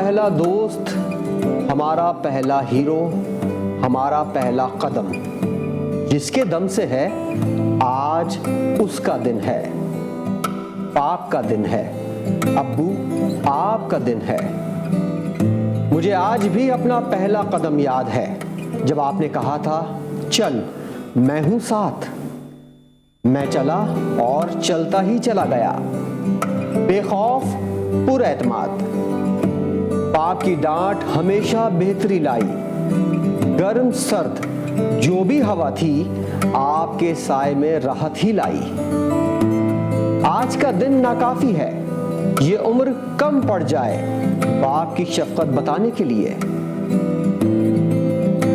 پہلا دوست، ہمارا پہلا ہیرو، ہمارا پہلا قدم، جس کے دم سے ہے آج اس کا دن ہے، آپ کا دن ہے، ابو آپ کا دن ہے۔ مجھے آج بھی اپنا پہلا قدم یاد ہے جب آپ نے کہا تھا چل میں ہوں ساتھ۔ میں چلا اور چلتا ہی چلا گیا، بے خوف پر اعتماد۔ باپ کی ڈانٹ ہمیشہ بہتری لائی، گرم سرد جو بھی ہوا تھی آپ کے سائے میں راحت ہی لائی۔ آج کا دن ناکافی ہے، یہ عمر کم پڑ جائے باپ کی شفقت بتانے کے لیے۔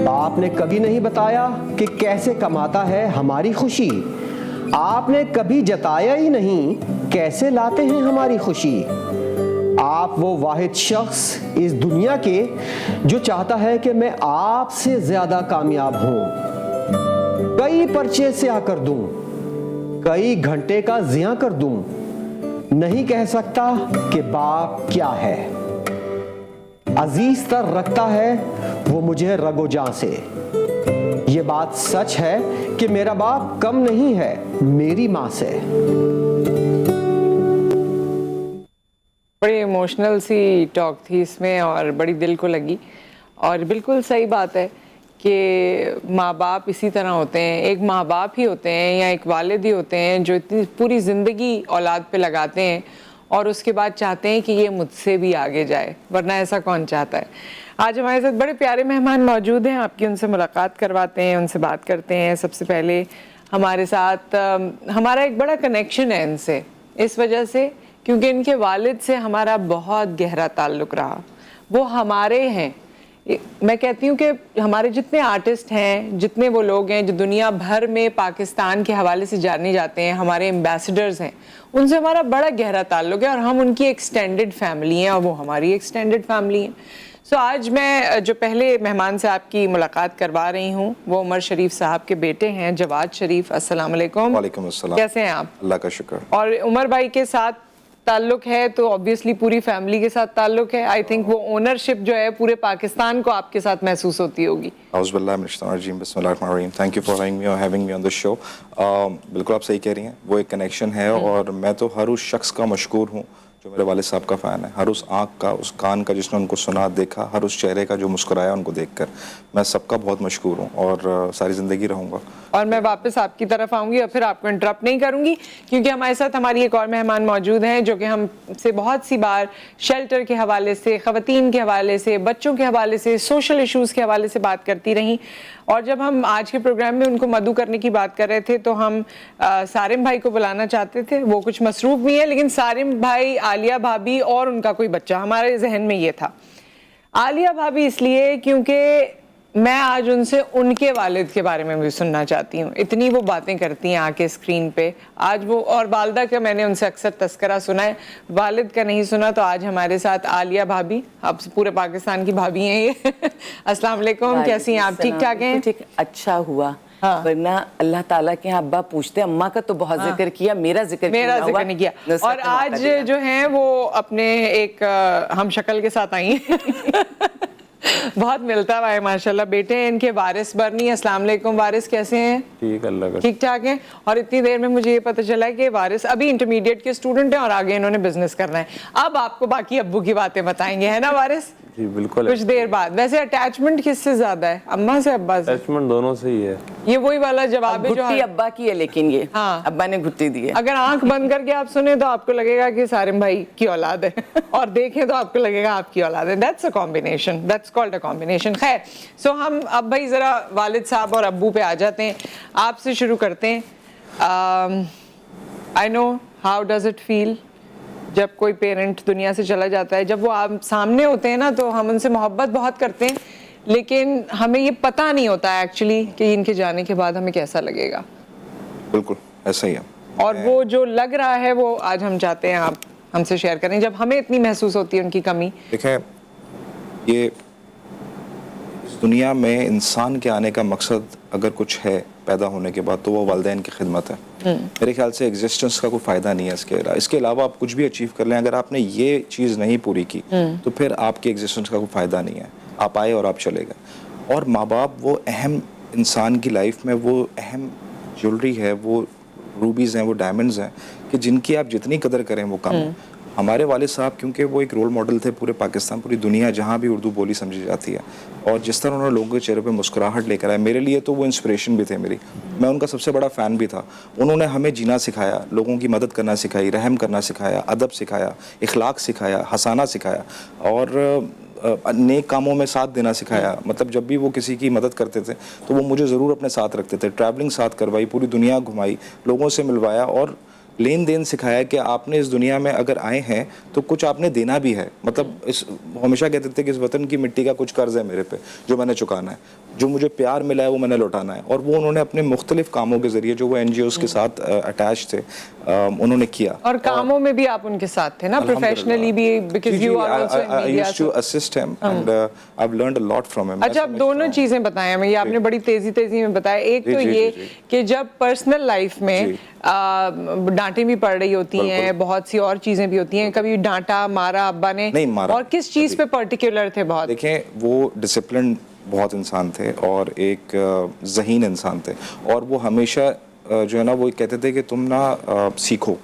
باپ نے کبھی نہیں بتایا کہ کیسے کماتا ہے ہماری خوشی، آپ نے کبھی جتایا ہی نہیں کیسے لاتے ہیں ہماری خوشی۔ آپ وہ واحد شخص اس دنیا کے جو چاہتا ہے کہ میں آپ سے زیادہ کامیاب ہوں، کئی پرچے سیاہ کر دوں، کئی گھنٹے کا ضیاع کر دوں، نہیں کہہ سکتا کہ باپ کیا ہے۔ عزیز تر رکھتا ہے وہ مجھے رگ و جاں سے، یہ بات سچ ہے کہ میرا باپ کم نہیں ہے میری ماں سے۔ بڑی ایموشنل سی ٹاک تھی اس میں اور بڑی دل کو لگی، اور بالکل صحیح بات ہے کہ ماں باپ اسی طرح ہوتے ہیں، ایک ماں باپ ہی ہوتے ہیں یا ایک والد ہی ہوتے ہیں جو اتنی پوری زندگی اولاد پہ لگاتے ہیں اور اس کے بعد چاہتے ہیں کہ یہ مجھ سے بھی آگے جائے، ورنہ ایسا کون چاہتا ہے۔ آج ہمارے ساتھ بڑے پیارے مہمان موجود ہیں، آپ کی ان سے ملاقات کرواتے ہیں، ان سے بات کرتے ہیں۔ سب سے پہلے ہمارے ساتھ ہمارا ایک بڑا کنیکشن ہے ان سے، اس وجہ سے کیونکہ ان کے والد سے ہمارا بہت گہرا تعلق رہا، وہ ہمارے ہیں۔ میں کہتی ہوں کہ ہمارے جتنے آرٹسٹ ہیں، جتنے وہ لوگ ہیں جو دنیا بھر میں پاکستان کے حوالے سے جانے جاتے ہیں، ہمارے ایمبیسڈرز ہیں، ان سے ہمارا بڑا گہرا تعلق ہے اور ہم ان کی ایکسٹینڈڈ فیملی ہیں اور وہ ہماری ایکسٹینڈڈ فیملی ہیں۔ سو آج میں جو پہلے مہمان سے آپ کی ملاقات کروا رہی ہوں وہ عمر شریف صاحب کے بیٹے ہیں، جواد شریف۔ السلام علیکم۔ وعلیکم السلام۔ کیسے ہیں آپ؟ اللہ کا شکر۔ اور عمر بھائی کے ساتھ تعلق ہے تو obviously پوری فیملی کے ساتھ تعلق ہے۔ آئی تھنک وہ اونرشپ جو ہے پورے پاکستان کو آپ کے ساتھ محسوس ہوتی ہوگی۔ اعوذ باللہ من الشیطان الرجیم، بسم اللہ الرحمن الرحیم۔ Thank you for having me on this show. بالکل آپ صحیح کہہ رہی ہیں، وہ ایک کنیکشن ہے اور میں تو ہر اس شخص کا مشکور ہوں جو میرے والد صاحب کا فین ہے، ہر اس آنکھ کا، اس کان کا جس نے ان کو سنا دیکھا، ہر اس چہرے کا جو مسکرایا ان کو دیکھ کر، میں سب کا بہت مشکور ہوں اور ساری زندگی رہوں گا۔ اور میں واپس آپ کی طرف آؤں گی اور پھر آپ کو انٹرپٹ نہیں کروں گی کیونکہ ہمارے ساتھ ہماری ایک اور مہمان موجود ہیں جو کہ ہم سے بہت سی بار شیلٹر کے حوالے سے، خواتین کے حوالے سے، بچوں کے حوالے سے، سوشل ایشوز کے حوالے سے بات کرتی رہیں۔ اور جب ہم آج کے پروگرام میں ان کو مدعو کرنے کی بات کر رہے تھے تو ہم سارم بھائی کو بلانا چاہتے تھے، وہ کچھ مصروف بھی ہیں، لیکن سارم بھائی، عالیہ بھابی اور ان کا کوئی بچہ، ہمارے ذہن میں یہ تھا۔ عالیہ بھابی اس لیے کیونکہ میں آج ان سے ان کے والد کے بارے میں بھی سننا چاہتی ہوں، اتنی وہ باتیں کرتی ہیں آ کے اسکرین پہ آج وہ، اور والدہ کا میں نے ان سے اکثر تذکرہ سنا ہے، والد کا نہیں سنا۔ تو آج ہمارے ساتھ عالیہ بھابی، اب پورے پاکستان کی بھابی ہیں یہ۔ السلام علیکم، کیسی ہیں آپ؟ ٹھیک ٹھاک ہیں؟ ٹھیک، اچھا ہوا، ورنہ اللہ تعالیٰ کے یہاں ابا پوچھتے، اماں کا تو بہت ذکر کیا، میرا ذکر نہیں کیا۔ اور آج جو ہیں وہ اپنے ایک ہم شکل کے ساتھ آئی ہیں، بہت ملتا ہوا ہے ماشاءاللہ۔ بیٹے ہیں ان کے وارث برنی۔ السلام علیکم وارث، کیسے ہیں؟ ٹھیک، اللہ کا ٹھیک ٹھاک ہیں۔ اور اتنی دیر میں مجھے یہ پتہ چلا ہے کہ وارث ابھی انٹرمیڈیٹ کے اسٹوڈنٹ ہیں اور آگے انہوں نے بزنس کرنا ہے۔ اب آپ کو باقی ابو کی باتیں بتائیں گے، ہے نا وارث؟ جی بالکل، کچھ دیر بعد۔ ویسے اٹیچمنٹ کس سے زیادہ ہے، اماں سے ابا سے؟ اٹیچمنٹ دونوں سے ہی ہے۔ یہ وہی والا جواب ہے جو گھٹی ابا کی ہے، لیکن یہ ابا نے گھٹی دی ہے۔ اگر آنکھ بند کر کے آپ سنیں تو آپ کو لگے گا کہ سارم بھائی کی اولاد ہے، اور دیکھیں تو آپ کو لگے گا آپ کی اولاد ہے۔ That's a combination, that's called a combination. خیر، سو ہم اب بھائی ذرا والد صاحب اور ابو پہ آ جاتے ہیں، آپ سے شروع کرتے ہیں۔ آئی know how does it feel جب کوئی پیرنٹ دنیا سے چلا جاتا ہے، جب وہ آپ سامنے ہوتے ہیں نا تو ہم ان سے محبت بہت کرتے ہیں، لیکن ہمیں یہ پتہ نہیں ہوتا ہے ایکچولی کہ ان کے جانے کے بعد ہمیں کیسا لگے گا۔ بالکل ایسا ہی ہے، اور وہ جو لگ رہا ہے وہ آج ہم چاہتے ہیں آپ ہم سے شیئر کریں، جب ہمیں اتنی محسوس ہوتی ہے ان کی کمی۔ دیکھیں، یہ اس دنیا میں انسان کے آنے کا مقصد اگر کچھ ہے پیدا ہونے کے بعد تو وہ والدین کی خدمت ہے. میرے خیال سے ایگزسٹنس کا کوئی فائدہ نہیں ہے اس کے علاوہ آپ کچھ بھی اچیو کر لیں, اگر آپ نے یہ چیز نہیں پوری کی تو پھر آپ کی ایگزسٹنس کا کوئی فائدہ نہیں ہے. آپ آئے اور آپ چلے گئے. اور ماں باپ وہ اہم انسان کی لائف میں وہ اہم جیولری ہے, وہ روبیز ہیں, وہ ڈائمنڈز ہیں کہ جن کی آپ جتنی قدر کریں وہ کم ہے. ہمارے والد صاحب کیونکہ وہ ایک رول ماڈل تھے پورے پاکستان, پوری دنیا جہاں بھی اردو بولی سمجھی جاتی ہے, اور جس طرح انہوں نے لوگوں کے چہرے پہ مسکراہٹ لے کر آئے, میرے لیے تو وہ انسپریشن بھی تھے میری. میں ان کا سب سے بڑا فین بھی تھا. انہوں نے ہمیں جینا سکھایا, لوگوں کی مدد کرنا سکھائی, رحم کرنا سکھایا, ادب سکھایا, اخلاق سکھایا, ہنسانا سکھایا, اور نیک کاموں میں ساتھ دینا سکھایا. مطلب جب بھی وہ کسی کی مدد کرتے تھے تو وہ مجھے ضرور اپنے ساتھ رکھتے تھے. ٹریولنگ ساتھ کروائی, پوری دنیا گھمائی, لوگوں سے ملوایا, اور لین دین سکھایا کہ آپ نے اس دنیا میں اگر آئے ہیں تو کچھ آپ نے دینا بھی ہے. مطلب ہمیشہ کہتے تھے کہ اس وطن کی مٹی کا کچھ قرض ہے میرے پہ جو میں نے چکانا ہے, جو مجھے پیار ملا ہے وہ میں نے لوٹانا ہے. اور وہ انہوں نے اپنے مختلف کاموں کے ذریعے جو وہ این جی اوز کے ساتھ اٹیچ تھے انہوں نے کیا. اور کاموں میں بھی آپ ان کے ساتھ تھے نا, پروفیشنلی بھی, because you are also in media. I used to assist him and I've learned a lot from him. اچھا, آپ دونوں چیزیں بتائیں ہمیں, یہ آپ نے بڑی تیزی میں بتایا. ایک تو یہ کہ جب پرسنل لائف میں ڈانٹیں بھی پڑ رہی ہوتی ہیں, بہت سی اور چیزیں بھی ہوتی ہیں, کبھی ڈانٹا مارا ابا نے, اور کس چیز پہ پرٹیکولر تھے بہت؟ دیکھیں وہ ڈسپلن بہت انسان تھے اور ایک ذہین انسان تھے, اور وہ ہمیشہ جو ہے نا وہ کہتے تھے کہ تم نا سیکھو.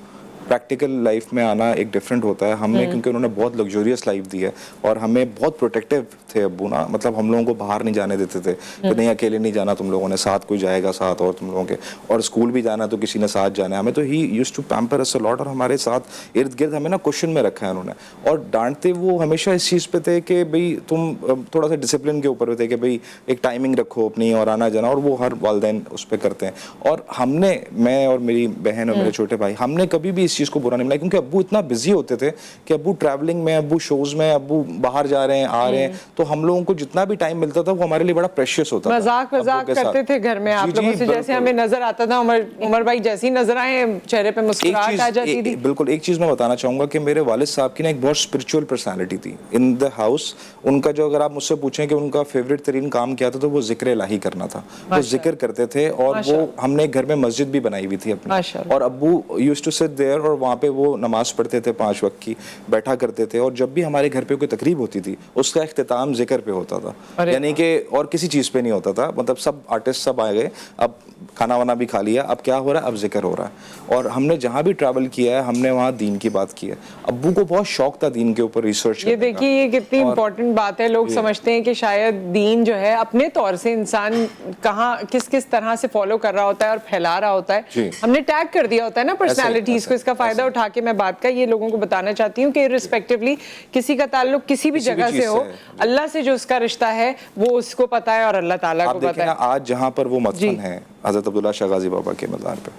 پریکٹیکل لائف میں آنا ایک ڈفرینٹ ہوتا ہے. ہم نے کیونکہ انہوں نے بہت لگزوریس لائف دی ہے اور ہمیں بہت پروٹیکٹیو تھے ابو نا, مطلب ہم لوگوں کو باہر نہیں جانے دیتے تھے کہ نہیں اکیلے نہیں جانا تم لوگوں نے, ساتھ کوئی جائے گا ساتھ, اور تم لوگوں کے, اور اسکول بھی جانا تو کسی نے ساتھ جانا ہے ہمیں. تو ہی یوز ٹو پیمپر اس اے لاٹ, اور ہمارے ساتھ ارد گرد ہمیں نا کوشچن میں رکھا ہے انہوں نے. اور ڈانٹتے وہ ہمیشہ اس چیز پہ تھے کہ بھئی تم تھوڑا سا ڈسپلن کے اوپر تھے کہ بھئی ایک ٹائمنگ رکھو اپنی اور آنا جانا, اور وہ ہر والدین اس پہ کرتے ہیں. اور ہم نے, میں اور میری بہن اور میرے چھوٹے بھائی, ہم نے کبھی بھی اس چیز کو برا نہیں ملا, کیونکہ ابو اتنا بزی ہوتے تھے کہ ابو ٹریولنگ میں, ابو شوز میں, ابو باہر جا رہے ہیں آ رہے ہیں, تو ہم لوگوں کو جتنا بھی ٹائم ملتا تھا وہ ہمارے لیے بڑا پریشیس ہوتا تھا. مذاق کرتے تھے گھر میں آپ لوگوں سے, جیسے ہمیں نظر آتا تھا عمر بھائی جیسی نظر آئے چہرے پہ مسکراہٹ آ جاتی تھی. بالکل. ایک چیز میں بتانا چاہوں گا کہ میرے والد صاحب کی نا ایک بہت اسپرچول پرسنالٹی تھی ان دا ہاؤس. ان کا جو, اگر آپ مجھ سے پوچھیں کہ ان کا فیوریٹ ترین کام کیا تھا تو وہ ذکر الہی کرنا تھا. وہ ذکر کرتے تھے, اور وہ ہم نے گھر میں مسجد بھی بنائی ہوئی تھی اپنی, اور ابو یوز ٹو سٹ دیئر, اور وہاں پہ وہ نماز پڑھتے تھے 5 وقت کی, بیٹھا کرتے تھے. اور جب بھی ہمارے گھر پہ کوئی تقریب ہوتی تھی اس کا اختتام ذکر پہ ہوتا تھا, یعنی کہ اور کسی چیز پہ نہیں ہوتا تھا. مطلب سب آرٹسٹ سب آ گئے, اب کھانا وانا بھی کھا لیا, اب کیا ہو رہا ہے, اب ذکر ہو رہا ہے. اور ہم نے جہاں بھی ٹریول کیا ہے ہم نے وہاں دین کی بات کی ہے. ابو کو بہت شوق تھا دین کے اوپر ریسرچ کرنے کا. یہ دیکھیے یہ کتنی امپورٹنٹ بات ہے. لوگ سمجھتے ہیں کہ شاید دین جو ہے اپنے طور سے انسان کہاں کس طرح سے فالو کر رہا ہوتا ہے اور پھیلا رہا ہوتا ہے, ہم نے ٹیگ کر دیا ہوتا ہے نا پرسنالٹیز کو. اس کا فائدہ اٹھا کے میں بات کا یہ لوگوں کو بتانا چاہتی ہوں کہ ریسپیکٹیولی کسی کا تعلق کسی بھی جگہ سے ہو, اللہ سے جو اس کا رشتہ ہے وہ اس کو پتا ہے اور اللہ تعالیٰ کو پتا ہے. آج جہاں پر وہ مدفن ہے حضرت عبداللہ شاہ غازی بابا کے مزار پہ,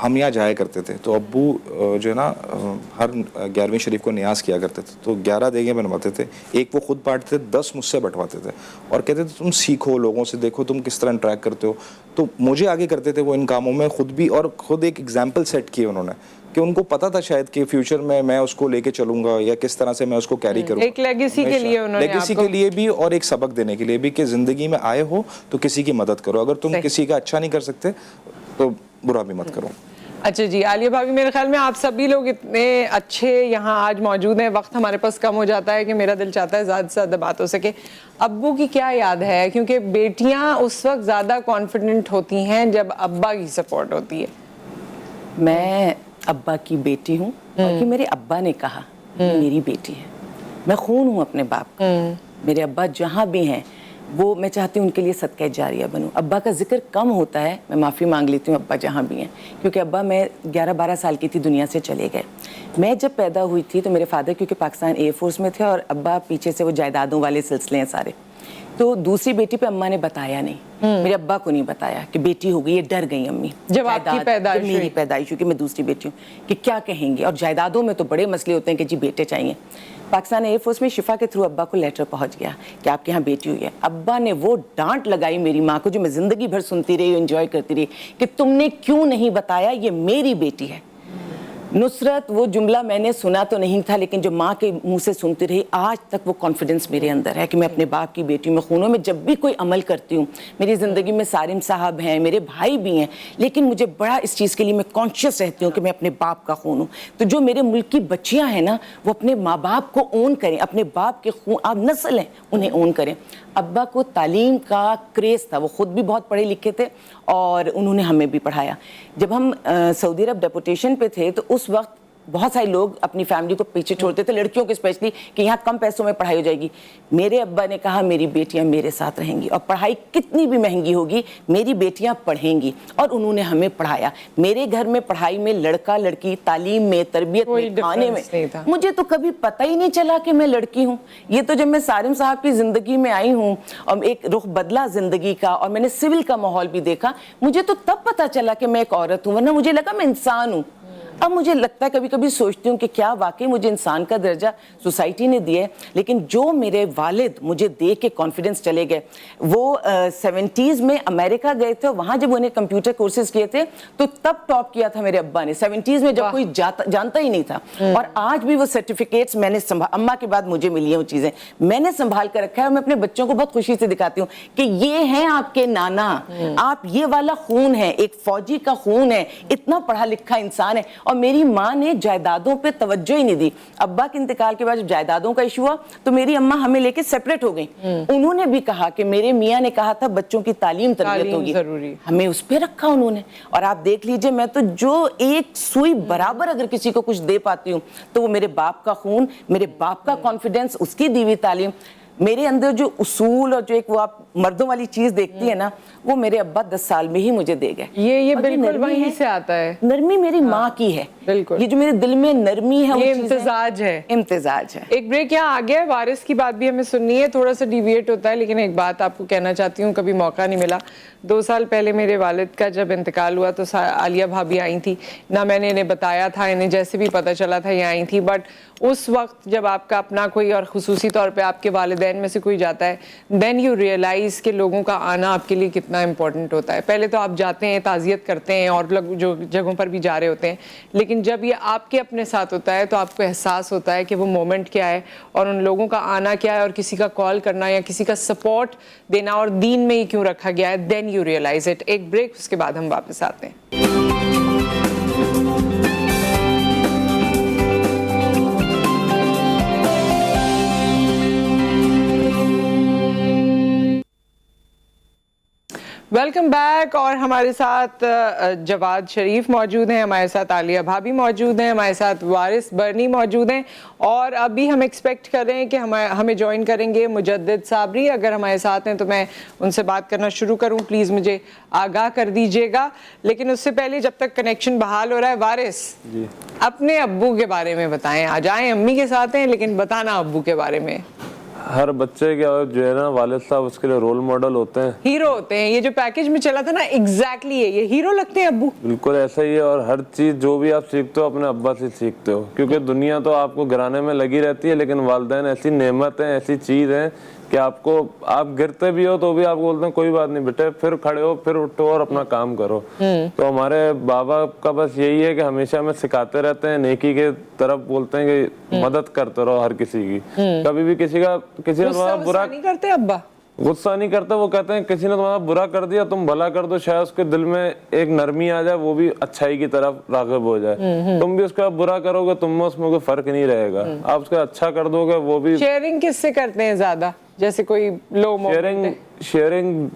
ہم یہاں جایا کرتے تھے تو ابو جو ہے نا ہر 11ویں شریف کو نیاز کیا کرتے تھے, تو 11 دیگیں بنواتے تھے, ایک وہ خود بانٹتے تھے, 10 مجھ سے بٹواتے تھے, اور کہتے تھے تم سیکھو لوگوں سے, دیکھو تم کس طرح انٹریکٹ کرتے ہو. تو مجھے آگے کرتے تھے وہ ان کاموں میں خود بھی, اور خود ایک ایگزامپل سیٹ کیے انہوں نے کہ ان کو پتا تھا شاید کہ فیوچر میں اس کو لے کے چلوں گا یا کس طرح سے میں اس کو کیری کروں. ایک لیگیسی کے لیے انہوں نے, لیگیسی کے لیے بھی اور ایک سبق دینے کے لیے بھی کہ زندگی میں آئے ہو تو کسی کی مدد کرو, اگر تم کسی کا اچھا نہیں کر سکتے تو برا بھی مت کرو. اچھا جی, عالیہ بھابھی, میرے خیال میں آپ سبھی لوگ اتنے اچھے یہاں آج موجود ہیں, وقت ہمارے پاس کم ہو جاتا ہے کہ میرا دل چاہتا ہے زیادہ سے زیادہ بات ہو سکے. ابو کی کیا یاد ہے, کیونکہ بیٹیاں اس وقت زیادہ کانفیڈنٹ ہوتی ہیں جب ابا کی سپورٹ ہوتی ہے. میں ابا کی بیٹی ہوں, کیونکہ میرے ابا نے کہا میری بیٹی ہے, میں خون ہوں اپنے باپ کا. میرے ابا جہاں بھی ہیں وہ میں چاہتی ہوں ان کے لیے صدقہ جاریہ بنوں. ابا کا ذکر کم ہوتا ہے, میں معافی مانگ لیتی ہوں ابا جہاں بھی ہیں, کیونکہ ابا میں 11-12 سال کی تھی دنیا سے چلے گئے. میں جب پیدا ہوئی تھی تو میرے فادر کیونکہ پاکستان ایئر فورس میں تھے, اور ابا پیچھے سے وہ جائیدادوں والے سلسلے ہیں سارے, تو دوسری بیٹی پہ اماں نے بتایا نہیں, میرے ابا کو نہیں بتایا کہ بیٹی ہو گئی. یہ ڈر گئی امی جب آپ کی پیدائش, میری پیدائش ہوئی کہ میں دوسری بیٹی ہوں, کہ کیا کہیں گے. اور جائیدادوں میں تو بڑے مسئلے ہوتے ہیں کہ جی بیٹے چاہیے. پاکستان ایئر فورس میں شفا کے تھرو ابا کو لیٹر پہنچ گیا کہ آپ کے یہاں بیٹی ہوئی ہے. ابا نے وہ ڈانٹ لگائی میری ماں کو جو میں زندگی بھر سنتی رہی, انجوائے کرتی رہی, کہ تم نے کیوں نہیں بتایا یہ میری بیٹی ہے. नुसरत, वो जुमला मैंने सुना तो नहीं था, लेकिन जो माँ के मुंह से सुनती रही, आज तक वो कॉन्फिडेंस मेरे अंदर है कि मैं अपने बाप की बेटी में खून हूँ। मैं जब भी कोई अमल करती हूँ, मेरी ज़िंदगी में सारिम साहब हैं, मेरे भाई भी हैं, लेकिन मुझे बड़ा इस चीज़ के लिए मैं कॉन्शियस रहती हूँ कि मैं अपने बाप का खून हूँ। तो जो मेरे मुल्क की बच्चियाँ हैं ना, वो अपने माँ बाप को ओन करें, अपने बाप के खून, आप नस्ल हैं, उन्हें ओन करें। अब्बा को तालीम का क्रेज़ था, वो ख़ुद भी बहुत पढ़े लिखे थे और उन्होंने हमें भी पढ़ाया। जब हम सऊदी अरब डेपुटेशन पे थे तो उस वक्त बहुत सारे लोग अपनी फैमिली को पीछे छोड़ते थे, लड़कियों को स्पेशली, कि यहाँ कम पैसों में पढ़ाई हो जाएगी। मेरे अब्बा ने कहा मेरी बेटियाँ मेरे साथ रहेंगी और पढ़ाई कितनी भी महंगी होगी मेरी बेटियाँ पढ़ेंगी, और उन्होंने हमें पढ़ाया। मेरे घर में पढ़ाई में, लड़का लड़की, तालीम में, तरबियत में, खाने में, मुझे तो कभी पता ही नहीं चला कि मैं लड़की हूँ। ये तो जब मैं सारिम साहब की ज़िंदगी में आई हूँ और एक रुख बदला ज़िंदगी का और मैंने सिविल का माहौल भी देखा, मुझे तो तब पता चला कि मैं एक औरत हूँ, वरना मुझे लगा मैं इंसान हूँ। अब मुझे लगता है, कभी कभी सोचती हूँ कि क्या वाकई मुझे इंसान का दर्जा सोसाइटी ने दिया है। लेकिन जो मेरे वालिद मुझे देख के कॉन्फिडेंस चले गए, वो 70s में अमेरिका गए थे, वहाँ जब उन्हें कंप्यूटर कोर्सेज किए थे तो तब टॉप किया था मेरे अब्बा ने, 70s में जब कोई जानता ही नहीं था। और आज भी वो सर्टिफिकेट्स मैंने अम्मा के बाद मुझे मिली हैं, वो चीज़ें मैंने संभाल कर रखा है और मैं अपने बच्चों को बहुत खुशी से दिखाती हूँ कि ये हैं आपके नाना, आप ये वाला खून है, एक फौजी का खून है, इतना पढ़ा लिखा इंसान है। और मेरी माँ ने जायदादों पे तवज्जो ही नहीं दी। अब्बा के इंतकाल के बाद जब जायदादों का इशू हुआ तो मेरी अम्मा हमें लेके सेपरेट हो गई। उन्होंने भी कहा कि मेरे मियाँ ने कहा था बच्चों की तालीम तरबियत होगी, हमें उस पे रखा उन्होंने। और आप देख लीजिए, मैं तो जो एक सुई बराबर अगर किसी को कुछ दे पाती हूँ तो वो मेरे बाप का खून, मेरे बाप का कॉन्फिडेंस, उसकी दी हुई तालीम, मेरे अंदर जो उसूल और जो एक वो आप मर्दों वाली चीज देखती है ना, वो मेरे अब्बा 10 साल में ही मुझे दे गए। ये बिल्कुल वहीं से आता है। नरमी मेरी माँ की है, बिल्कुल। ये जो मेरे दिल में नरमी है, ये इम्तिजाज है, इम्तिजाज है। एक ब्रेक यहाँ आ गया है, वारिस की बात भी हमें सुननी है, थोड़ा सा डिविएट होता है, लेकिन एक बात आपको कहना चाहती हूँ, कभी मौका नहीं मिला। 2 साल पहले मेरे वालिद का जब इंतकाल हुआ तो आलिया भाभी आई थी ना, मैंने इन्हें बताया था, इन्हें जैसे भी पता चला था ये आई थी। बट उस वक्त जब आपका अपना कोई और खुसूसी तौर पे आपके वालिदैन में से कोई जाता है, देन यू रियलाइज कि लोगों का आना आपके लिए कितना इंपॉर्टेंट होता है। पहले तो आप जाते हैं, ताज़ियत करते हैं और लोग जो जगहों पर भी जा रहे होते हैं, लेकिन जब ये आपके अपने साथ होता है तो आपको एहसास होता है कि वो मोमेंट क्या है और उन लोगों का आना क्या है और किसी का कॉल करना या किसी का सपोर्ट देना और दीन में ही क्यों रखा गया है। Then you realize it. एक ब्रेक, उसके बाद हम वापस आते हैं। Welcome back. और हमारे साथ जवाद शरीफ मौजूद हैं, हमारे साथ आलिया भाभी मौजूद हैं, हमारे साथ वारिस बर्नी मौजूद हैं, और अभी हम एक्सपेक्ट कर रहे हैं कि हमें ज्वाइन करेंगे मुजद्दिद साबरी। अगर हमारे साथ हैं तो मैं उनसे बात करना शुरू करूं, प्लीज़ मुझे आगाह कर दीजिएगा। लेकिन उससे पहले जब तक कनेक्शन बहाल हो रहा है, वारिस जी अपने अब्बू के बारे में बताएं। आ जाएं, अम्मी के साथ हैं लेकिन बताना अब्बू के बारे में। हर बच्चे के जो है ना वालिद साहब उसके लिए रोल मॉडल होते हैं, हीरो होते हैं। ये जो पैकेज में चला था ना, एग्जैक्टली ये हीरो लगते हैं अब्बू। बिल्कुल ऐसा ही है। और हर चीज जो भी आप सीखते हो अपने अब्बा से सीखते हो, क्योंकि दुनिया तो आपको गिराने में लगी रहती है, लेकिन वालिदैन ऐसी नेमत है, ऐसी चीज है कि आपको, आप गिरते भी हो तो भी आपको बोलते हैं कोई बात नहीं बेटे, फिर खड़े हो, फिर उठो और अपना काम करो। तो हमारे बाबा का बस यही है कि हमेशा हमें सिखाते रहते हैं, नेकी के तरफ बोलते हैं कि मदद करते रहो हर किसी की। कभी भी किसी ने तुम्हारा बुरा नहीं करते अब्बा, गुस्सा नहीं करते। वो कहते हैं किसी ने तुम्हारा बुरा कर दिया, तुम भला कर दो, शायद उसके दिल में एक नरमी आ जाए, वो भी अच्छाई की तरफ राग़िब हो जाए। तुम भी उसका बुरा करोगे, तुम में उसमें कोई फर्क नहीं रहेगा। आप उसका अच्छा कर दोगे, वो भी। शेयरिंग किससे करते हैं ज्यादा, जैसे कोई लो शेयरिंग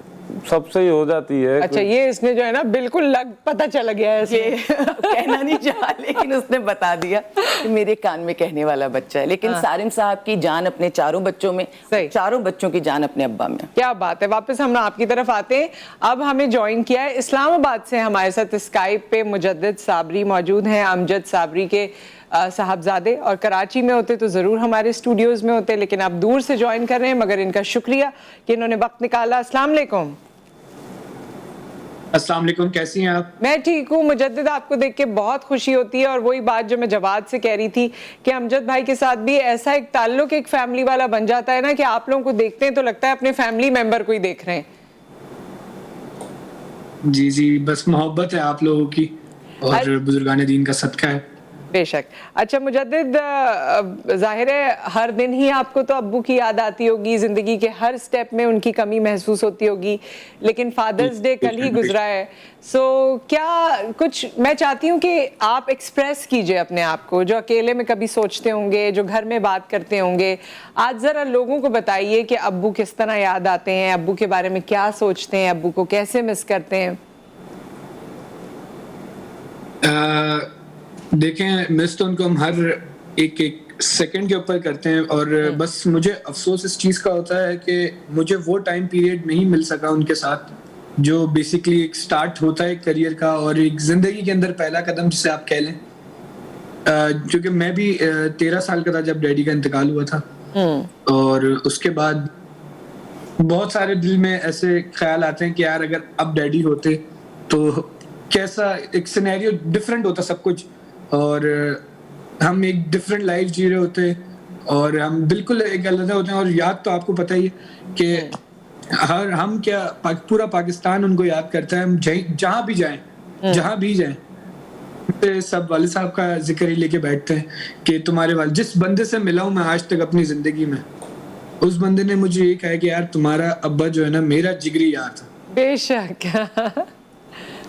सबसे ही हो जाती है। अच्छा, ये इसने जो है ना बिल्कुल पता चल गया है, ये कहना नहीं चाहा लेकिन उसने बता दिया कि मेरे कान में कहने वाला बच्चा है। लेकिन सारिम साहब की जान अपने चारों बच्चों में, चारों बच्चों की जान अपने अब्बा में। क्या बात है। वापस हम आपकी तरफ आते हैं। अब हमें ज्वाइन किया है इस्लामाबाद से हमारे साथ स्काइप पे मुजद्दिद साबरी मौजूद हैं, अमजद साबरी के साहबजादे, और कराची में होते तो ज़रूर हमारे स्टूडियोज में होते, लेकिन आप दूर से ज्वाइन कर रहे हैं, मगर इनका शुक्रिया कि इन्होंने वक्त निकाला। अस्सलाम वालेकुम। अस्सलाम वालेकुम, कैसी हैं आप? मैं ठीक हूँ मुजद्दिद, आपको देख के बहुत खुशी होती है। और वही बात जो मैं जवाद से कह रही थी कि अमजद भाई के साथ भी ऐसा एक ताल्लुक एक फैमिली वाला बन जाता है ना कि आप लोगों को देखते हैं तो लगता है अपने फैमिली मेंबर को ही देख रहे हैं। जी जी, बस मोहब्बत है आप लोगों की और बुजुर्गान दीन का सदका है। بے شک. اچھا مجدد، ظاہر ہے ہر دن ہی آپ کو تو ابو کی یاد آتی ہوگی، زندگی کے ہر سٹیپ میں ان کی کمی محسوس ہوتی ہوگی، لیکن فادرز ڈے کل ہی گزرا ہے. سو کیا کچھ میں چاہتی ہوں کہ آپ ایکسپریس کیجئے اپنے آپ کو، جو اکیلے میں کبھی سوچتے ہوں گے، جو گھر میں بات کرتے ہوں گے، آج ذرا لوگوں کو بتائیے کہ ابو کس طرح یاد آتے ہیں، ابو کے بارے میں کیا سوچتے ہیں، ابو کو کیسے مس کرتے ہیں. دیکھیں، مس تو ان کو ہم ہر ایک سیکنڈ کے اوپر کرتے ہیں، اور بس مجھے افسوس اس چیز کا ہوتا ہے کہ مجھے وہ ٹائم پیریڈ نہیں مل سکا ان کے ساتھ جو بیسکلی ایک سٹارٹ ہوتا ہے ایک کریئر کا اور ایک زندگی کے اندر پہلا قدم جسے آپ کہہ لیں. کیونکہ میں بھی 13 سال کا تھا جب ڈیڈی کا انتقال ہوا تھا، اور اس کے بعد بہت سارے دل میں ایسے خیال آتے ہیں کہ یار اگر اب ڈیڈی ہوتے تو کیسا ایک سینیریو ڈفرینٹ ہوتا سب کچھ، اور ہم ایک ڈفرینٹ لائف جی رہے ہوتے، اور ہم بالکل ایک علیحدہ ہوتے ہیں. اور یاد تو آپ کو پتہ ہی ہے کہ ہم کیا پورا پاکستان ان کو یاد کرتا ہے. ہم جہاں بھی جائیں سب والد صاحب کا ذکر ہی لے کے بیٹھتے ہیں کہ تمہارے والد، جس بندے سے ملا ہوں میں آج تک اپنی زندگی میں، اس بندے نے مجھے یہ کہا کہ یار تمہارا ابا جو ہے نا میرا جگری یار تھا. بے شک.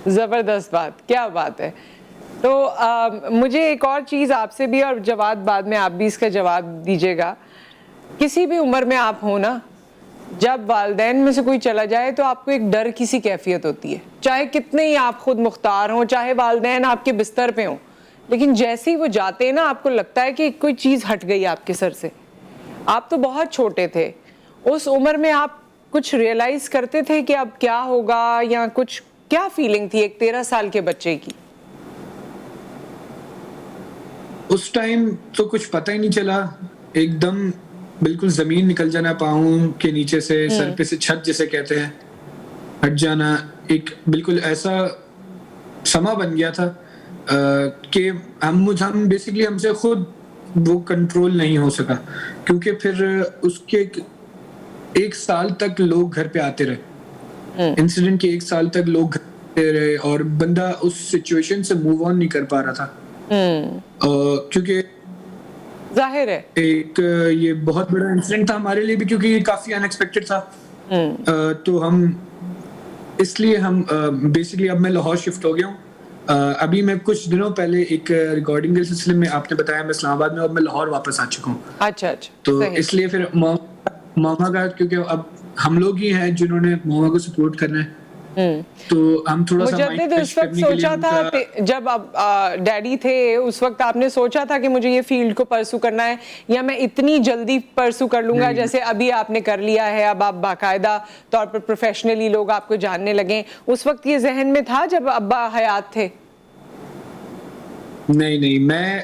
زبردست بات، کیا بات ہے. تو مجھے ایک اور چیز آپ سے بھی، اور جواد بعد میں آپ بھی اس کا جواب دیجیے گا. کسی بھی عمر میں آپ ہو نا، جب والدین میں سے کوئی چلا جائے تو آپ کو ایک ڈر کی سی کیفیت ہوتی ہے، چاہے کتنے ہی آپ خود مختار ہوں، چاہے والدین آپ کے بستر پہ ہوں، لیکن جیسے ہی وہ جاتے ہیں نا آپ کو لگتا ہے کہ کوئی چیز ہٹ گئی آپ کے سر سے. آپ تو بہت چھوٹے تھے اس عمر میں، آپ کچھ ریئلائز کرتے تھے کہ اب کیا ہوگا، یا کچھ کیا فیلنگ تھی ایک 13 سال کے بچے کی؟ اس ٹائم تو کچھ پتہ ہی نہیں چلا، ایک دم بالکل زمین نکل جانا پاؤں کے نیچے سے، سر پہ سے چھت جسے کہتے ہیں ہٹ جانا. ایک بالکل ایسا سما بن گیا تھا کہ ہم بیسکلی ہم سے خود وہ کنٹرول نہیں ہو سکا، کیونکہ پھر اس کے 1 سال تک لوگ گھر پہ آتے رہے، انسیڈنٹ کے 1 سال تک لوگ گھر پہ رہے، اور بندہ اس سچویشن سے موو آن نہیں کر پا رہا تھا. کیونکہ ظاہر ہے ایک یہ بہت بڑا انسیڈنٹ تھا ہمارے لیے بھی، کیونکہ یہ کافی ان ایکسپیکٹڈ تھا. تو ہم اس لیے ہم بیسکلی اب میں لاہور شفٹ ہو گیا ہوں. ابھی میں کچھ دنوں پہلے ایک ریکارڈنگ کے سلسلے میں آپ نے بتایا میں اسلام آباد میں، اب میں لاہور واپس آ چکا ہوں. اچھا تو اس لیے پھر ماما کا، کیونکہ اب ہم لوگ ہی ہیں جنہوں نے ماما کو سپورٹ کرنا ہے، تو ہم تھوڑا سا مجدد اس وقت سوچا تھا جب اب ڈیڈی تھے، اس وقت آپ نے سوچا تھا کہ مجھے یہ فیلڈ کو پرسو کرنا ہے، یا میں اتنی جلدی پرسو کر لوں گا جیسے ابھی آپ نے کر لیا ہے، اب آپ باقاعدہ طور پر پروفیشنلی لوگ آپ کو جاننے لگیں؟ اس وقت یہ ذہن میں تھا جب ابا حیات تھے؟ نہیں، میں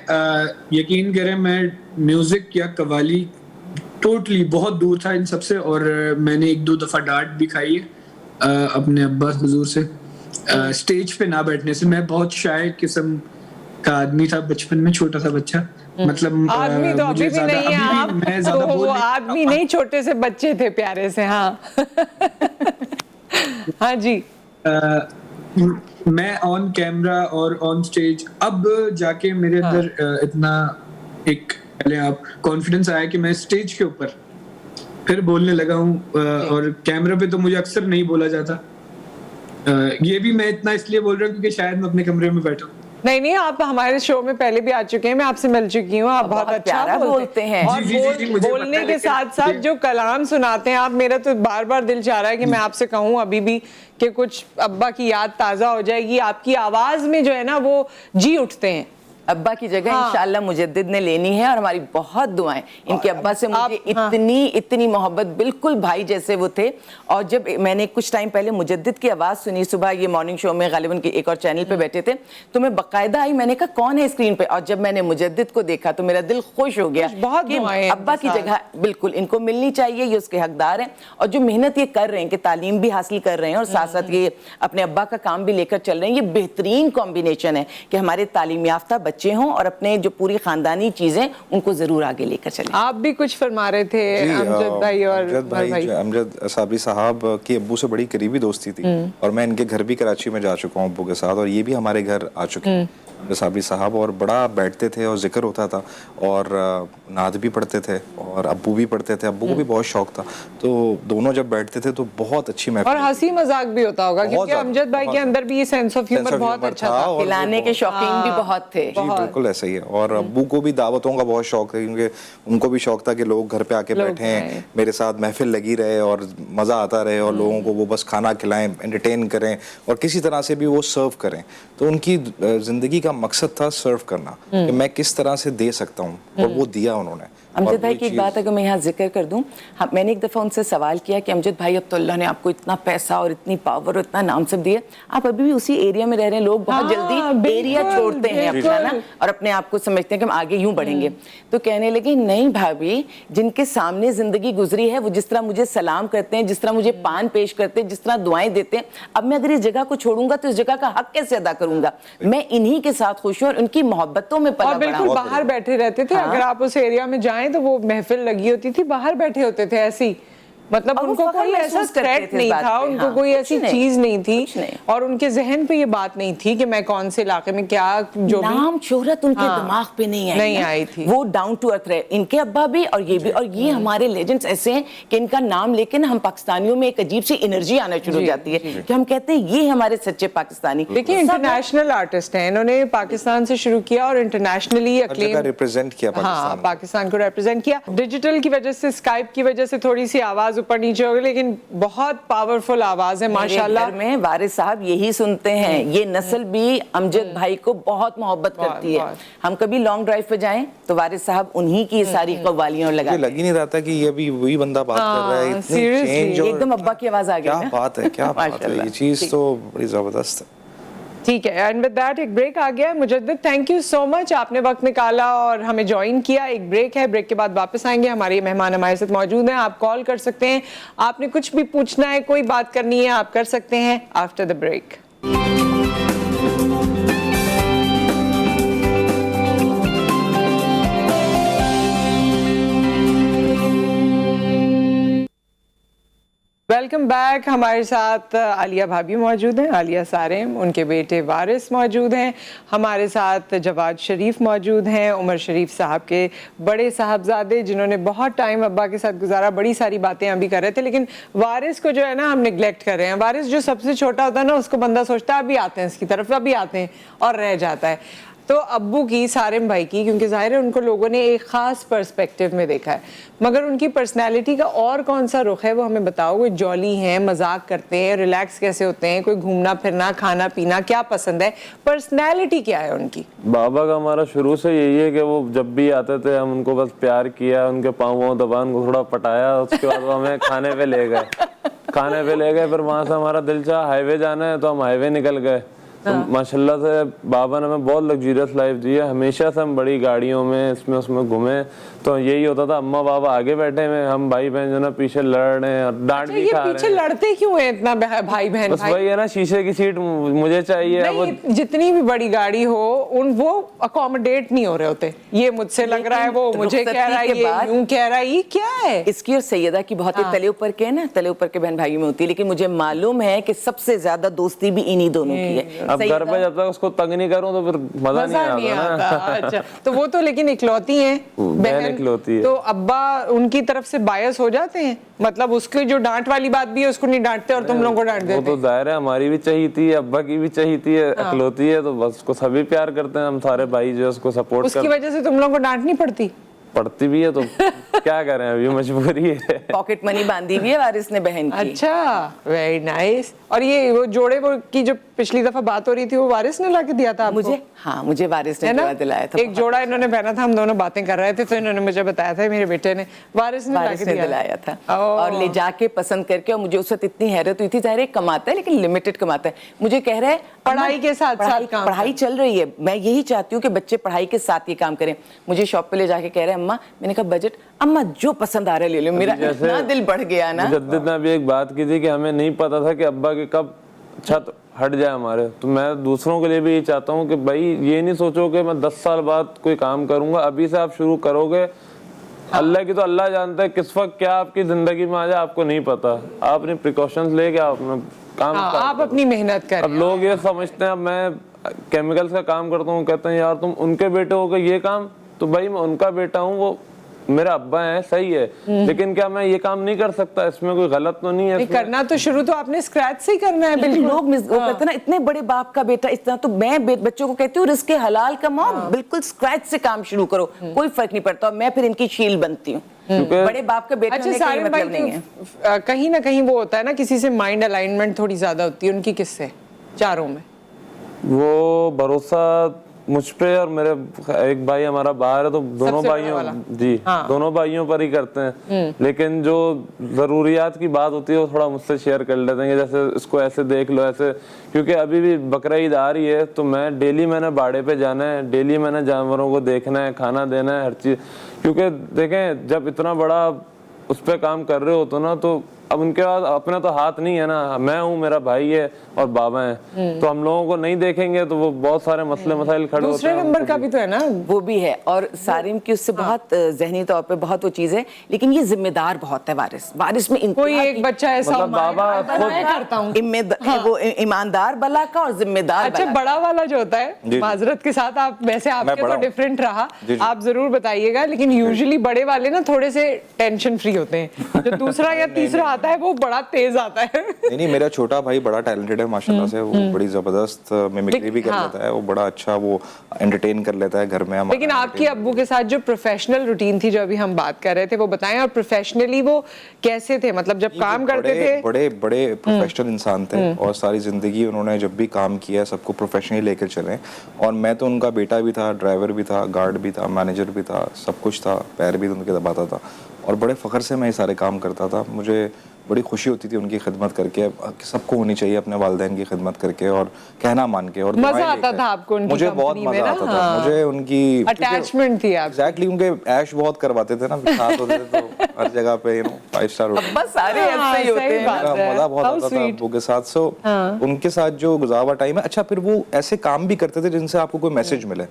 یقین کریں میں میوزک یا قوالی ٹوٹلی بہت دور تھا ان سب سے، اور میں نے 1-2 دفعہ ڈانٹ بھی کھائی ہے اپنے ابا حضور سے اسٹیج پہ نہ بیٹھنے سے. میں بہت شائع قسم کا آدمی تھا بچپن میں، چھوٹا سا بچہ، مطلب آدمی تو ابھی بھی نہیں ہے آپ، تو وہ آدمی نہیں، چھوٹے سے بچے تھے پیارے سے. ہاں ہاں جی. میں آن کیمرہ اور آن سٹیج اب جا کے میرے اندر اتنا ایک پہلے آپ کانفیڈنس آیا کہ میں سٹیج کے اوپر پھر بولنے لگا ہوں، اور کیمرہ پہ تو مجھے اکثر نہیں بولا جاتا. یہ بھی میں اتنا اس لیے بول رہا ہوں کیونکہ شاید میں اپنے کمرے میں بیٹھا ہوں. نہیں، آپ ہمارے شو میں پہلے بھی آ چکے ہیں، میں آپ سے مل چکی ہوں، آپ بہت اچھا بولتے ہیں، اور بولنے کے ساتھ ساتھ جو کلام سناتے ہیں آپ، میرا تو بار بار دل چاہ رہا ہے کہ میں آپ سے کہوں ابھی بھی کہ کچھ ابا کی یاد تازہ ہو جائے گی. آپ کی آواز میں جو ہے نا وہ جی اٹھتے ہیں. ابا کی جگہ انشاءاللہ مجدد نے لینی ہے، اور ہماری بہت دعائیں. ان کے ابا سے مجھے اتنی محبت، بالکل بھائی جیسے وہ تھے. اور جب میں نے کچھ ٹائم پہلے مجدد کی آواز سنی صبح، یہ مارننگ شو میں غالباً ایک اور چینل پہ بیٹھے تھے، تو میں باقاعدہ آئی، میں نے کہا کون ہے اسکرین پہ، اور جب میں نے مجدد کو دیکھا تو میرا دل خوش ہو گیا کہ ابا کی جگہ بالکل ان کو ملنی چاہیے، یہ اس کے حقدار ہیں. اور جو محنت یہ کر رہے ہیں کہ تعلیم بھی حاصل کر رہے ہیں اور ساتھ ساتھ یہ اپنے ابا کا کام بھی لے کر چل رہے ہیں، یہ بہترین کمبینیشن ہے کہ ہمارے تعلیم یافتہ بچے ہوں اور اپنے جو پوری خاندانی چیزیں ان کو ضرور آگے لے کر چلیں. آپ بھی کچھ فرما رہے تھے امجد بھائی. اور امجد صابری صاحب کی ابو سے بڑی قریبی دوستی تھی، اور میں ان کے گھر بھی کراچی میں جا چکا ہوں ابو کے ساتھ، اور یہ بھی ہمارے گھر آ چکے ہیں. साबरी साहब, और बड़ा बैठते थे और जिक्र होता था, और नात भी पढ़ते थे और अब्बू भी पढ़ते थे, अब्बू को भी बहुत शौक था, तो दोनों जब बैठते थे तो बहुत अच्छी महफिल, और हंसी मजाक भी होता होगा क्योंकि अमजद भाई के अंदर भी ये सेंस ऑफ ह्यूमर बहुत अच्छा था, खिलाने के शौकीन भी बहुत थे। जी बिल्कुल ऐसा ही है। और अब्बू को भी दावतों का बहुत शौक है, क्योंकि उनको भी शौक था कि लोग घर पे आके बैठे, मेरे साथ महफिल लगी रहे और मज़ा आता रहे, और लोगों को वो बस खाना खिलाएं, एंटरटेन करें और किसी तरह से भी वो सर्व करें। तो उनकी ज़िंदगी का मकसद था सर्व करना, कि मैं किस तरह से दे सकता हूँ, और वो दिया उन्होंने। अमजद भाई की एक बात अगर मैं यहाँ जिक्र कर दूं, मैंने एक दफ़ा उनसे सवाल किया कि अमजद भाई अब तो अल्लाह ने आपको इतना पैसा और इतनी पावर और इतना नाम सब दिया, आप अभी भी उसी एरिया में रह रहे हैं, लोग बहुत जल्दी एरिया छोड़ते हैं अपना ना, और अपने आप को समझते हैं कि हम आगे यूं बढ़ेंगे। तो कहने लगे नहीं भाभी, जिनके सामने जिंदगी गुजरी है वो जिस तरह मुझे सलाम करते हैं, जिस तरह मुझे पान पेश करते हैं, जिस तरह दुआएं देते हैं, अब मैं अगर इस जगह को छोड़ूंगा तो इस जगह का हक कैसे अदा करूंगा? मैं इन्हीं के साथ खुश हूँ और उनकी मोहब्बतों में पला बड़ा। बिल्कुल बाहर बैठे रहते थे, अगर आप उस एरिया में जाएं तो वो महफिल लगी होती थी, बाहर बैठे होते थे ऐसी, मतलब उनको कोई ऐसा थ्रेट नहीं था, उनको कोई ऐसी चीज नहीं थी, और उनके जहन पे ये बात नहीं थी कि मैं कौन से इलाके में क्या, जो नाम शोहरत उनके दिमाग पे नहीं आई थी। वो डाउन टू अर्थ रहे, इनके अब्बा भी और ये भी, और ये हमारे लेजेंड्स ऐसे हैं कि इनका नाम लेके ना हम पाकिस्तानियों में एक अजीब सी एनर्जी आना शुरू हो जाती है कि हम कहते हैं ये हमारे सच्चे पाकिस्तानी। देखिए इंटरनेशनल आर्टिस्ट हैं, इन्होंने पाकिस्तान से शुरू किया और इंटरनेशनली अक्लेम रिप्रेजेंट किया, पाकिस्तान को रिप्रेजेंट किया। डिजिटल की वजह से, स्काइप की वजह से थोड़ी सी आवाज ऊपर नीचे हो गई, लेकिन बहुत पावरफुल आवाज है माशाल्लाह। घर में वारिस साहब यही सुनते हैं, ये नस्ल भी अमजद भाई को बहुत मोहब्बत करती है। हम कभी लॉन्ग ड्राइव पे जाएं तो वारिस साहब उन्हीं की सारी कव्वालियां लगा, लग ही नहीं रहा था कि ये भी वही बंदा बात कर रहा है, इतनी चेंज, एकदम अब्बा की आवाज आ गई। क्या बात है, क्या बात है, ये चीज तो बड़ी जबरदस्त है। ठीक है, एंड विद दैट एक ब्रेक आ गया। मुजद्दिद थैंक यू सो मच, आपने वक्त निकाला और हमें ज्वाइन किया। एक ब्रेक है, ब्रेक के बाद वापस आएंगे। हमारे मेहमान हमारे साथ मौजूद हैं, आप कॉल कर सकते हैं, आपने कुछ भी पूछना है, कोई बात करनी है, आप कर सकते हैं after the break. Welcome back. हमारे साथ आलिया भाभी मौजूद हैं, आलिया सारेम, उनके बेटे वारिस मौजूद हैं, हमारे साथ जवाद शरीफ मौजूद हैं, उमर शरीफ साहब के बड़े साहबजादे, जिन्होंने बहुत टाइम अब्बा के साथ गुजारा। बड़ी सारी बातें अभी कर रहे थे, लेकिन वारिस को जो है ना हम निगलेक्ट कर रहे हैं। वारिस जो सबसे छोटा होता है ना, उसको बंदा सोचता है अभी आते हैं इसकी तरफ, अभी आते हैं, और रह जाता है। तो अब्बू की, सारिम भाई की, क्योंकि जाहिर है उनको लोगों ने एक ख़ास पर्सपेक्टिव में देखा है, मगर उनकी पर्सनैलिटी का और कौन सा रुख है वो हमें बताओ। कोई जॉली हैं, मजाक करते हैं, रिलैक्स कैसे होते हैं, कोई घूमना फिरना, खाना पीना क्या पसंद है, पर्सनैलिटी क्या है उनकी? बाबा का हमारा शुरू से यही है कि वो जब भी आते थे हम उनको बस प्यार किया, उनके पाँव दबा, उनको थोड़ा पटाया, उसके बाद वो हमें खाने पे ले गए, फिर वहाँ से हमारा दिल चाहा हाईवे जाना है तो हम हाईवे निकल गए। तो माशाल्लाह से बाबा ने हमें बहुत लग्जरियस लाइफ दी है, हमेशा से हम बड़ी गाड़ियों में इसमें उसमें घूमे, तो यही होता था, अम्मा बाबा आगे बैठे हुए, हम भाई बहन जो ना पीछे लड़ रहे हैं और डांट भी खा रहे हैं। पीछे लड़ते क्यों हैं इतना भाई बहन? बस वही है ना, शीशे की सीट मुझे चाहिए। वो जितनी भी बड़ी गाड़ी हो वो अकोमोडेट नहीं हो रहे होते, ये मुझसे लग रहा है, वो मुझे कह रहा है, ये यूं कह रहा है, ये क्या है? इसकी और सैयदा की बहुत ही तले ऊपर के ना, तले ऊपर के बहन भाइयों में होती है, लेकिन मुझे मालूम है कि सबसे ज्यादा दोस्ती भी इन्हीं दोनों की है। अब घर पे जब तक उसको तंग नहीं करूं तो फिर मजा नहीं आता। अच्छा, तो वो तो लेकिन इकलौती हैं, बहन इकलौती है, तो अब्बा उनकी तरफ से बायस हो जाते हैं, मतलब उसकी जो डांट वाली बात भी है उसको नहीं डांटते और तुम लोगों को डांट देते। वो तो जाहिर है, हमारी भी चाहिए थी, अब्बा की भी चाहिए थी, इकलौती है तो बस उसको सभी प्यार करते हैं, हम सारे भाई जो उसको सपोर्ट करते हैं। उसकी वजह से तुम लोगों को डांटनी पड़ती भी है, तो क्या करें, अभी मजबूरी है। पॉकेट मनी बांधी हुई है वारिस ने बहन की। अच्छा, वेरी नाइस। और ये वो जोड़े वो की जो पिछली दफा बात हो रही थी, वो वारिस ने लाके दिया था आपको? मुझे वारिस ने दिलाया था। एक जोड़ा इन्होंने पहना था, हम दोनों बातें कर रहे थे, तो इन्होंने मुझे बताया था, मेरे बेटे ने, वारिस ने दिलाया था और ले जाके पसंद करके, और मुझे उस वक्त इतनी हैरत हुई थी, जाहिर है कमाता है लेकिन लिमिटेड कमाता है, मुझे कह रहा है पढ़ाई के साथ पढ़ाई चल रही है, मैं यही चाहती हूँ कि बच्चे पढ़ाई के साथ ये काम करें। मुझे शॉप पे ले जाके कह रहे हैं अम्मा, मैंने कहा बजट, अम्मा जो पसंद आ रहा है ले लो। मेरा इतना दिल बढ़ गया ना। मुजद्दिद ने भी एक बात की थी कि हमें नहीं पता था कि अब्बा के कब छत हट जाए हमारे, तो मैं दूसरों के लिए भी ये चाहता हूँ कि भाई ये नहीं सोचो कि मैं 10 साल बाद कोई काम करूंगा, अभी से आप शुरू करोगे। अल्लाह की तो अल्लाह जानता है किस वक्त क्या आपकी जिंदगी में आ जाए, आपको नहीं पता। आप अपनी प्रिकॉशंस लेके आप अपना काम आप अपनी मेहनत करें। अब लोग ये समझते हैं, अब मैं केमिकल्स का काम करता हूँ, कहते हैं यार तुम उनके बेटे हो गए ये काम, तो भाई मैं उनका बेटा हूँ, वो मेरा अब्बा है, सही है, लेकिन क्या मैं ये काम नहीं कर सकता? इसमें कोई गलत तो नहीं है? नहीं, करना तो शुरू तो आपने स्क्रैच से ही करना है। बिल्कुल लोग वो कहते हैं ना इतने बड़े बाप का बेटा इतना, तो मैं बच्चों को कहती हूँ रिस्क हलाल कमाओ, बिल्कुल स्क्रैच से काम शुरू करो, कोई फर्क नहीं पड़ता। मैं फिर इनकी शील बनती हूँ, बड़े बाप का बेटा होने का मतलब नहीं है। कहीं ना कहीं वो होता है ना, किसी से माइंड अलाइनमेंट थोड़ी ज्यादा होती है, उनकी किससे? चारों में वो भरोसा मुझ पे और मेरे एक भाई हमारा बाहर है, तो दोनों भाइयों जी दोनों भाइयों पर ही करते हैं, लेकिन जो जरूरियात की बात होती है वो थोड़ा मुझसे शेयर कर लेते हैं, जैसे इसको ऐसे देख लो ऐसे, क्योंकि अभी भी बकरा ईद आ रही है, तो मैं डेली मैंने बाड़े पे जाना है, डेली मैंने जानवरों को देखना है, खाना देना है, हर चीज, क्योंकि देखें जब इतना बड़ा उस पर काम कर रहे हो तो ना, तो अब उनके बाद अपना तो हाथ नहीं है ना, मैं हूँ, मेरा भाई है और बाबा है, तो हम लोगों को नहीं देखेंगे तो वो बहुत सारे मसले मसाइल खड़े होते हैं। दूसरे नंबर का भी तो है ना, वो भी है, और सारिम की उससे बहुत जहनी तौर पे बहुत वो चीज है, लेकिन ये जिम्मेदार बहुत है वारिस में। कोई एक बच्चा ऐसा मतलब बाबा करता हूँ वो ईमानदार बला का और जिम्मेदार अच्छा बला बड़ा वाला जो होता है, माजरत के साथ आप वैसे आपके तो डिफरेंट रहा, आप जरूर बताइएगा, लेकिन यूजुअली बड़े वाले ना थोड़े से टेंशन फ्री होते हैं, जो दूसरा या तीसरा आता है वो बड़ा तेज आता है। नहीं, मेरा छोटा भाई बड़ा टैलेंटेड है माशाल्लाह से, वो बड़ी जबरदस्त मिमिक्री भी कर लेता है, वो बड़ा अच्छा वो एंटरटेन कर लेता है घर में। लेकिन आपके अब्बू के साथ जो प्रोफेशनल रूटीन थी, जो अभी हम बात कर रहे थे, वो बताएं, और प्रोफेशनली वो कैसे थे, मतलब जब काम करते थे? बड़े बड़े प्रोफेशनल इंसान थे और सारी जिंदगी उन्होंने जब भी काम किया सबको प्रोफेशनली लेकर चले, और मैं तो उनका बेटा भी था, ड्राइवर भी था, गार्ड भी था, मैनेजर भी था, सब कुछ था, पैर भी उनके दबाता था, और बड़े फख्र से मैं ये सारे काम करता था। मुझे बड़ी खुशी होती थी उनकी खिदमत करके, सबको होनी चाहिए अपने वालिदैन की खिदमत करके और कहना मान के, और मजा आता था आपको उनकी मुझे बहुत मजा आता था, मुझे उनकी अटैचमेंट थी आप एग्जैक्टली, उनके ऐश बहुत करवाते थे ना, साथ होते थे तो हर जगह पे 5 स्टार बस सारे ऐसे ही होते हैं। मजा बहुत आता था अब्बू के साथ। सो उनके साथ जो गुजारा टाइम है, अच्छा फिर वो ऐसे काम भी करते थे जिनसे आपको कोई मैसेज मिले,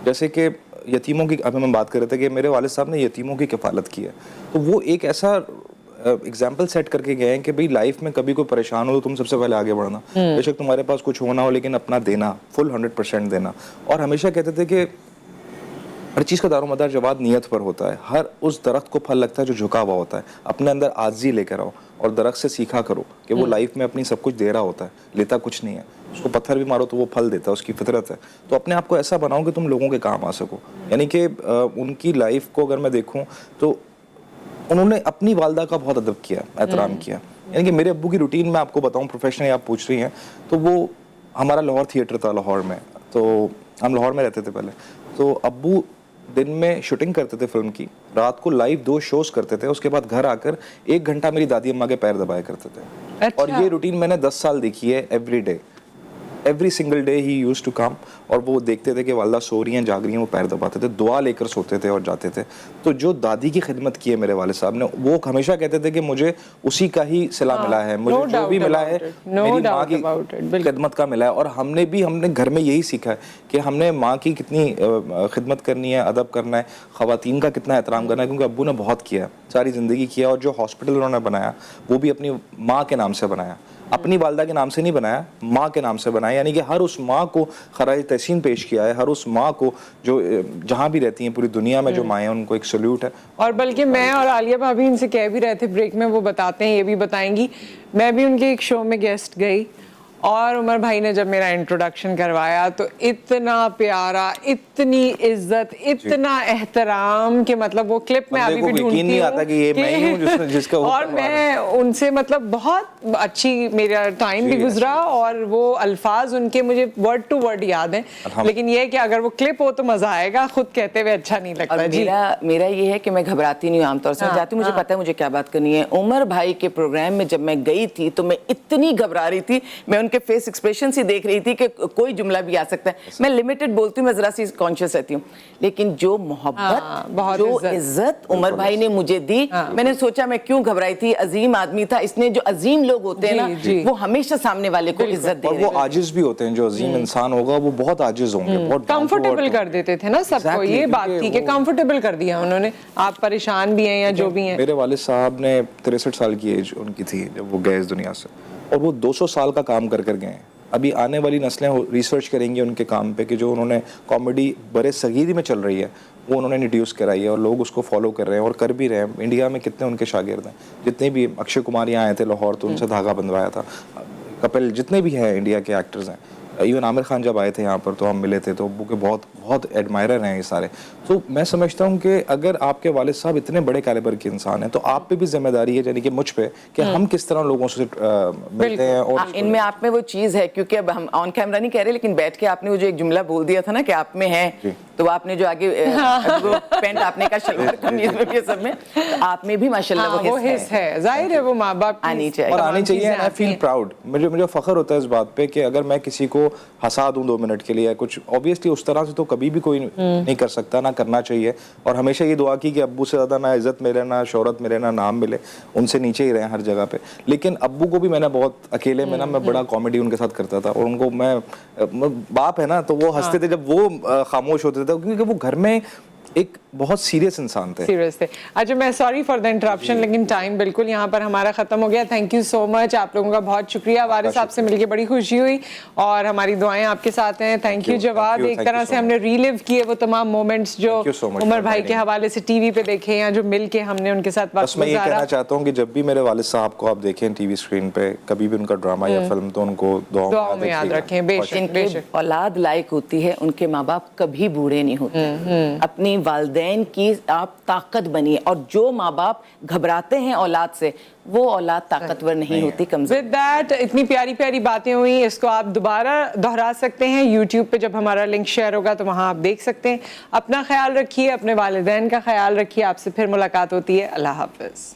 जैसे कि यतीमों की, अभी हम बात कर रहे थे कि मेरे वालिद साहब ने यतीमों की किफालत की है, तो वो एक ऐसा एग्जाम्पल सेट करके गए हैं कि भाई लाइफ में कभी कोई परेशान हो तो तुम सबसे पहले आगे बढ़ना, बेशक तुम्हारे पास कुछ होना हो, लेकिन अपना देना फुल 100% देना। और हमेशा कहते थे कि हर चीज़ का दारोमदार जवाब नियत पर होता है, हर उस दरख्त को फल लगता है जो झुका हुआ होता है, अपने अंदर आजी लेकर आओ और दरख्त से सीखा करो कि वो लाइफ में अपनी सब कुछ दे रहा होता है, लेता कुछ नहीं है, उसको पत्थर भी मारो तो वो फल देता है, उसकी फितरत है। तो अपने आप को ऐसा बनाओ कि तुम लोगों के काम आ सको। यानी कि उनकी लाइफ को अगर मैं देखूं तो उन्होंने अपनी वालदा का बहुत अदब किया, एहतराम किया। यानी कि मेरे अब्बू की रूटीन में आपको बताऊं, प्रोफेशनली आप पूछ रही हैं, तो वो हमारा लाहौर थिएटर था लाहौर में, तो हम लाहौर में रहते थे पहले, तो अब्बू दिन में शूटिंग करते थे फिल्म की, रात को लाइव 2 शोज करते थे, उसके बाद घर आकर 1 घंटा मेरी दादी अम्मा के पैर दबाया करते थे। अच्छा। और ये रूटीन मैंने 10 साल देखी है, every single day he used to come, और वो देखते थे कि वालदा सो रही हैं, जाग रही हैं, वो पैर दबाते थे, दुआ लेकर सोते थे और जाते थे। तो जो दादी की खिदमत की है मेरे वालिद साहब ने, वो हमेशा कहते थे कि मुझे उसी का ही सिला मिला है, मुझे जो भी मिला है मेरी माँ की खिदमत का मिला है। और हमने घर में यही सीखा है कि हमने माँ की कितनी खिदमत करनी है, अदब करना है, ख़वातीन का कितना एहतराम करना है, क्योंकि अब्बू ने बहुत किया, सारी ज़िंदगी किया, और जो हॉस्पिटल उन्होंने बनाया वो भी अपनी माँ के नाम से बनाया, अपनी वालदा के नाम से नहीं बनाया, माँ के नाम से बनाया। यानी कि हर उस माँ को खराज तहसीन पेश किया है, हर उस माँ को जो जहाँ भी रहती हैं पूरी दुनिया में जो माँ हैं उनको एक सल्यूट है। और बल्कि मैं और आलिया भाभी इनसे कह भी रहे थे ब्रेक में, वो बताते हैं, ये भी बताएंगी, मैं भी उनके एक शो में गेस्ट गई, और उमर भाई ने जब मेरा इंट्रोडक्शन करवाया तो इतना प्यारा, इतनी इज्जत, इतना एहतराम कि मतलब वो क्लिप में अभी भी ढूंढती नहीं आता कि ये मैं ही हूं जिसका और मैं उनसे मतलब बहुत अच्छी मेरा टाइम भी गुजरा, और वो अल्फाज उनके मुझे वर्ड टू वर्ड याद हैं। लेकिन ये है कि अगर वो क्लिप हो तो मजा आएगा, खुद कहते हुए अच्छा नहीं लगता। जी मेरा ये है कि मैं घबराती नहीं हूँ आमतौर से, जाती हूँ, मुझे पता है मुझे क्या बात करनी है। उमर भाई के प्रोग्राम में जब मैं गई थी तो मैं इतनी घबरा रही थी, मैं के फेस एक्सप्रेशन ही देख रही थी कि कोई जुमला भी आ सकता है। मैं लिमिटेड बोलती हूँ, मैं जरा सी कॉन्शियस रहती हूँ, लेकिन जो मोहब्बत, जो इज्जत उमर भाई ने मुझे दी, मैंने सोचा मैं क्यों घबराई थी। अजीम आदमी था, इसने जो अजीम लोग होते हैं ना, वो हमेशा सामने वाले को इज्जत देते हैं, और वो आजिज भी होते हैं। जो अजीम इंसान होगा वो बहुत आजिज होंगे, बहुत कंफर्टेबल कर देते थे ना सबको। ये बात थी कि कंफर्टेबल कर दिया उन्होंने, आप परेशान भी हैं या जो भी हैं। मेरे वालिद साहब ने 63 साल की एज उनकी थी जब वो गए इस दुनिया से, और वो 200 साल का काम कर गए हैं। ابھی آنے والی نسلیں ریسرچ کریں گی ان کے کام پہ کہ جو انہوں نے کامیڈی برے صغیر میں چل رہی ہے وہ انہوں نے انٹروڈیوس کرائی ہے اور لوگ اس کو فالو کر رہے ہیں اور کر بھی رہے ہیں. انڈیا میں کتنے ان کے شاگرد ہیں, جتنے بھی اکشے کمار یہاں آئے تھے لاہور تو ان سے دھاگا بندھوایا تھا, کپل جتنے بھی ہیں انڈیا کے ایکٹرز ہیں, ایون عامر خان جب آئے تھے یہاں پر تو ہم ملے تھے تو ابو کے بہت بہت ایڈمائرر ہیں یہ سارے. تو میں سمجھتا ہوں کہ اگر آپ کے والد صاحب اتنے بڑے کیلیبر کے انسان ہیں تو آپ پہ بھی ذمہ داری ہے, یعنی کہ مجھ پہ, کہ ہم کس طرح لوگوں سے ملتے ہیں. اور ان میں آپ میں وہ چیز ہے, کیونکہ اب ہم آن کیمرہ نہیں کہہ رہے لیکن بیٹھ کے آپ نے وہ جو ایک جملہ بول دیا تھا نا کہ آپ میں ہے, تو آپ نے جو آگے پینٹ آپ نے کہا شلوار قمیض میں یہ سب میں, آپ میں بھی ماشاءاللہ وہ حص ہے. ظاہر ہے وہ ماں باپ آنی چاہیے اور آنی چاہیے. آئی فیل پراؤڈ, مجھے فخر ہوتا ہے اس بات پہ کہ اگر میں کسی کو ہنسا دوں 2 منٹ کے لیے کچھ, اوبیسلی اس طرح سے تو کبھی بھی کوئی نہیں کر سکتا, نہ کرنا چاہیے. اور ہمیشہ یہ دعا کی کہ ابو سے زیادہ نہ عزت ملے, نہ شہرت ملے, نہ نام ملے, ان سے نیچے ہی رہے ہر جگہ پہ. لیکن ابو کو بھی میں نے بہت اکیلے میں نا میں بڑا کامیڈی ان کے ساتھ کرتا تھا, اور ان کو میں باپ ہے نا تو وہ ہنستے تھے جب وہ خاموش ہوتے تھے, کیونکہ وہ گھر میں ایک بہت سیریس انسان تھے. سیریس تھے. اچھا میں سوری فار دا انٹرپشن, لیکن ٹائم بالکل یہاں پر ہمارا ختم ہو گیا. تھینک یو سو مچ, آپ لوگوں کا بہت شکریہ. وارث صاحب سے مل کے بڑی خوشی ہوئی اور ہماری دعائیں آپ کے ساتھ ہیں. تھینک یو جواد. ایک طرح سے ہم نے ریلیو کیے وہ تمام مومنٹس جو عمر بھائی کے حوالے سے ٹی وی پہ دیکھے یا جو مل کے ہم نے ان کے ساتھ وقت گزارا. میں یہ کہنا چاہتا ہوں کہ جب بھی میرے والد صاحب کو آپ دیکھیں ٹی وی اسکرین پہ کبھی بھی ان کا ڈرامہ یا فلم, تو ان کو دعاؤں میں یاد رکھیں. بے شک بے شک. اولاد لائق ہوتی ہے, ان کے ماں باپ کبھی بوڑھے نہیں ہوتے. اپنی والدین کی آپ طاقت بنیے, اور جو ماں باپ گھبراتے ہیں اولاد سے وہ اولاد طاقتور نہیں ہوتی, کمزور. With that, اتنی پیاری پیاری باتیں ہوئی, اس کو آپ دوبارہ دہرا سکتے ہیں یوٹیوب پہ, جب ہمارا لنک شیئر ہوگا تو وہاں آپ دیکھ سکتے ہیں. اپنا خیال رکھیے, اپنے والدین کا خیال رکھیے. آپ سے پھر ملاقات ہوتی ہے. اللہ حافظ.